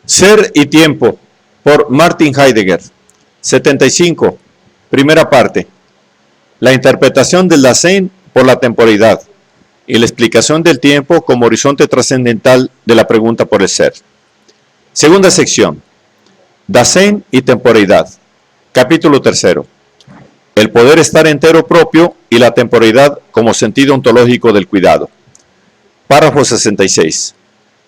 Ser y tiempo, por Martin Heidegger. 75. Primera parte. La interpretación del Dasein por la temporalidad y la explicación del tiempo como horizonte trascendental de la pregunta por el ser. Segunda sección. Dasein y temporalidad. Capítulo 3. El poder estar entero propio y la temporalidad como sentido ontológico del cuidado. Párrafo 66.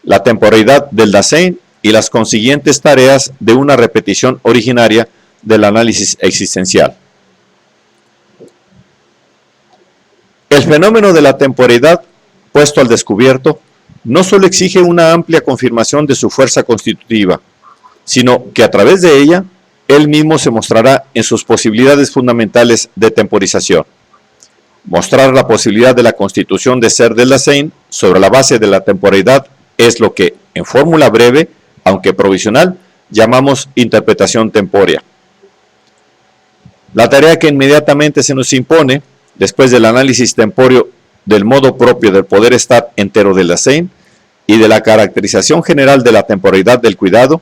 La temporalidad del Dasein y las consiguientes tareas de una repetición originaria del análisis existencial. El fenómeno de la temporalidad, puesto al descubierto, no solo exige una amplia confirmación de su fuerza constitutiva, sino que a través de ella, él mismo se mostrará en sus posibilidades fundamentales de temporización. Mostrar la posibilidad de la constitución de ser del Dasein sobre la base de la temporalidad es lo que, en fórmula breve, aunque provisional, llamamos interpretación tempórea. La tarea que inmediatamente se nos impone, después del análisis tempóreo del modo propio del poder estar entero del Dasein y de la caracterización general de la temporalidad del cuidado,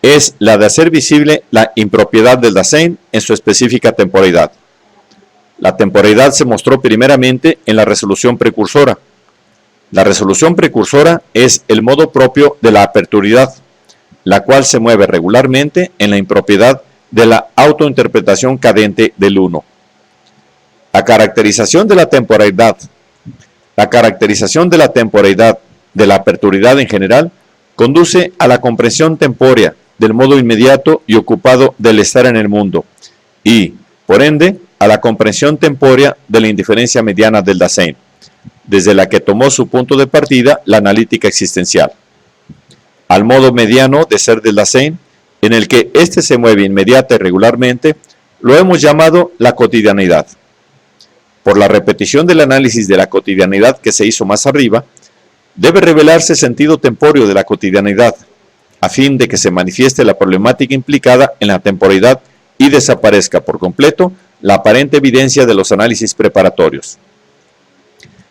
es la de hacer visible la impropiedad del Dasein en su específica temporalidad. La temporalidad se mostró primeramente en la resolución precursora. La resolución precursora es el modo propio de la aperturidad, la cual se mueve regularmente en la impropiedad de la autointerpretación cadente del uno. La caracterización de la temporalidad de la aperturidad en general conduce a la comprensión tempórea del modo inmediato y ocupado del estar en el mundo y, por ende, a la comprensión tempórea de la indiferencia mediana del Dasein, desde la que tomó su punto de partida la analítica existencial. Al modo mediano de ser del Dasein, en el que éste se mueve inmediata y regularmente, lo hemos llamado la cotidianidad. Por la repetición del análisis de la cotidianidad que se hizo más arriba, debe revelarse el sentido tempóreo de la cotidianidad, a fin de que se manifieste la problemática implicada en la temporalidad y desaparezca por completo la aparente evidencia de los análisis preparatorios.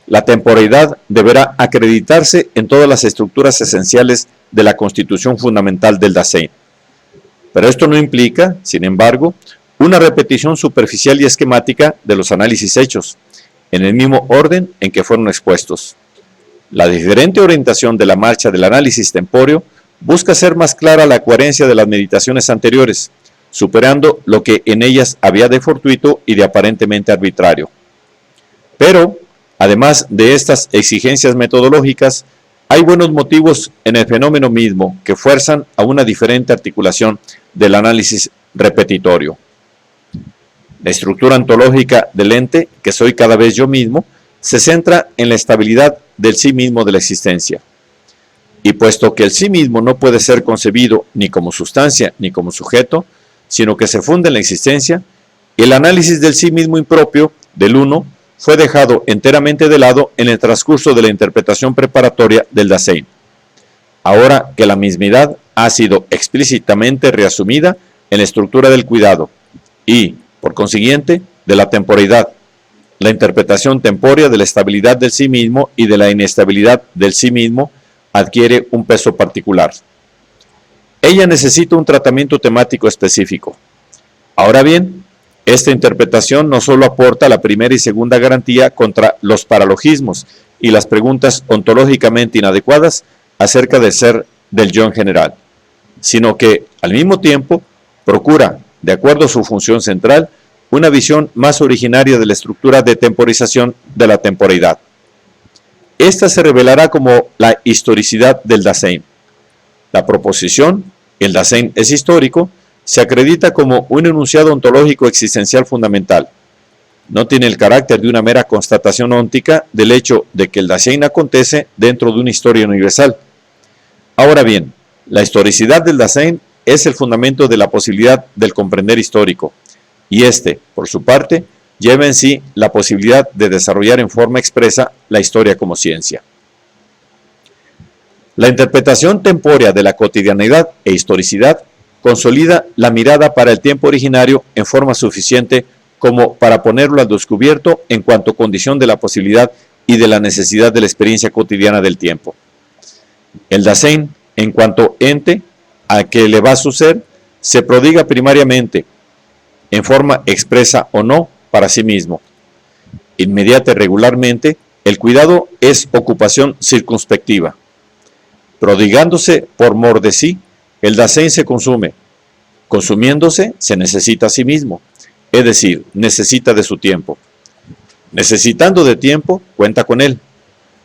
La temporalidad deberá acreditarse en todas las estructuras esenciales de la constitución fundamental del Dasein. Pero esto no implica, sin embargo, una repetición superficial y esquemática de los análisis hechos, en el mismo orden en que fueron expuestos. La diferente orientación de la marcha del análisis tempóreo busca hacer más clara la coherencia de las meditaciones anteriores, superando lo que en ellas había de fortuito y de aparentemente arbitrario. Pero, además de estas exigencias metodológicas, hay buenos motivos en el fenómeno mismo que fuerzan a una diferente articulación del análisis repetitorio. La estructura ontológica del ente, que soy cada vez yo mismo, se centra en la estabilidad del sí mismo de la existencia. Y puesto que el sí mismo no puede ser concebido ni como sustancia ni como sujeto, sino que se funde en la existencia, el análisis del sí mismo impropio, del uno, fue dejado enteramente de lado en el transcurso de la interpretación preparatoria del Dasein, ahora que la mismidad ha sido explícitamente reasumida en la estructura del cuidado y, por consiguiente, de la temporalidad, la interpretación tempórea de la estabilidad del sí mismo y de la inestabilidad del sí mismo adquiere un peso particular. Ella necesita un tratamiento temático específico. Ahora bien, esta interpretación no solo aporta la primera y segunda garantía contra los paralogismos y las preguntas ontológicamente inadecuadas acerca del ser del yo en general, sino que, al mismo tiempo, procura, de acuerdo a su función central, una visión más originaria de la estructura de temporización de la temporalidad. Esta se revelará como la historicidad del Dasein. La proposición, el Dasein es histórico, se acredita como un enunciado ontológico existencial fundamental. No tiene el carácter de una mera constatación óntica del hecho de que el Dasein acontece dentro de una historia universal. Ahora bien, la historicidad del Dasein es el fundamento de la posibilidad del comprender histórico, y este, por su parte, lleva en sí la posibilidad de desarrollar en forma expresa la historia como ciencia. La interpretación tempórea de la cotidianidad e historicidad consolida la mirada para el tiempo originario en forma suficiente como para ponerlo al descubierto en cuanto condición de la posibilidad y de la necesidad de la experiencia cotidiana del tiempo. El Dasein, en cuanto ente, a que le va su ser se prodiga primariamente, en forma expresa o no, para sí mismo. Inmediata y regularmente, el cuidado es ocupación circunspectiva. Prodigándose por mor de sí, el Dasein se consume. Consumiéndose, se necesita a sí mismo, es decir, necesita de su tiempo. Necesitando de tiempo, cuenta con él.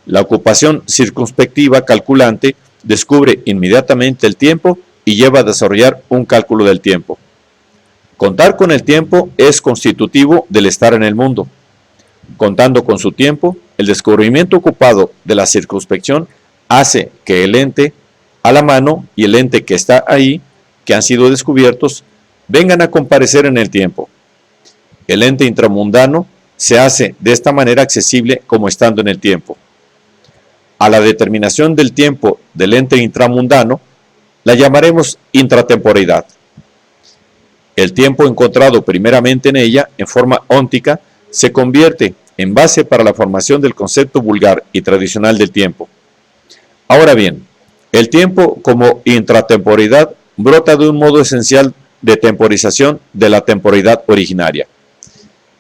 La ocupación circunspectiva calculante descubre inmediatamente el tiempo y lleva a desarrollar un cálculo del tiempo. Contar con el tiempo es constitutivo del estar en el mundo. Contando con su tiempo, el descubrimiento ocupado de la circunspección hace que el ente a la mano y el ente que está ahí, que han sido descubiertos, vengan a comparecer en el tiempo. El ente intramundano se hace de esta manera accesible como estando en el tiempo. A la determinación del tiempo del ente intramundano la llamaremos intratemporeidad. El tiempo encontrado primeramente en ella, en forma óntica, se convierte en base para la formación del concepto vulgar y tradicional del tiempo. Ahora bien, el tiempo como intratemporeidad brota de un modo esencial de temporización de la temporeidad originaria.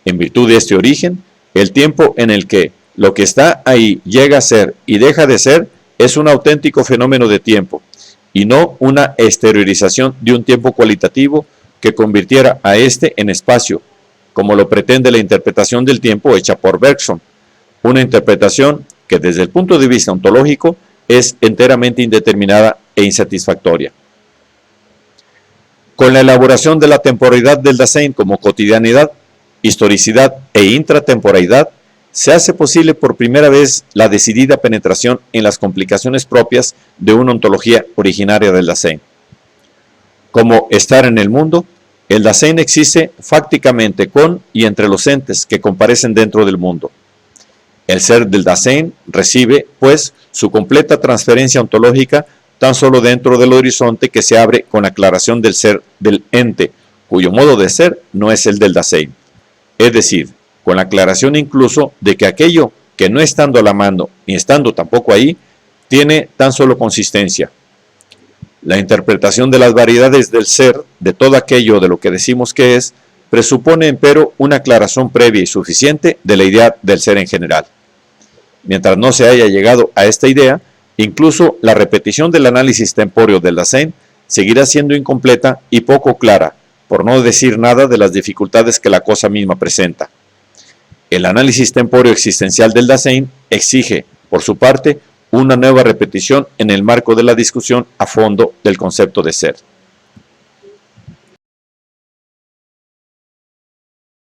En virtud de este origen, el tiempo en el que lo que está ahí llega a ser y deja de ser es un auténtico fenómeno de tiempo, y no una exteriorización de un tiempo cualitativo que convirtiera a éste en espacio, como lo pretende la interpretación del tiempo hecha por Bergson, una interpretación que desde el punto de vista ontológico es enteramente indeterminada e insatisfactoria. Con la elaboración de la temporalidad del Dasein como cotidianidad, historicidad e intratemporaidad, se hace posible por primera vez la decidida penetración en las complicaciones propias de una ontología originaria del Dasein. Como estar en el mundo, el Dasein existe fácticamente con y entre los entes que comparecen dentro del mundo. El ser del Dasein recibe, pues, su completa transferencia ontológica tan solo dentro del horizonte que se abre con la aclaración del ser del ente, cuyo modo de ser no es el del Dasein. Es decir, con la aclaración incluso de que aquello que no estando a la mano ni estando tampoco ahí, tiene tan solo consistencia. La interpretación de las variedades del ser, de todo aquello de lo que decimos que es, presupone empero una aclaración previa y suficiente de la idea del ser en general. Mientras no se haya llegado a esta idea, incluso la repetición del análisis tempóreo del Dasein seguirá siendo incompleta y poco clara, por no decir nada de las dificultades que la cosa misma presenta. El análisis tempóreo existencial del Dasein exige, por su parte, una nueva repetición en el marco de la discusión a fondo del concepto de ser.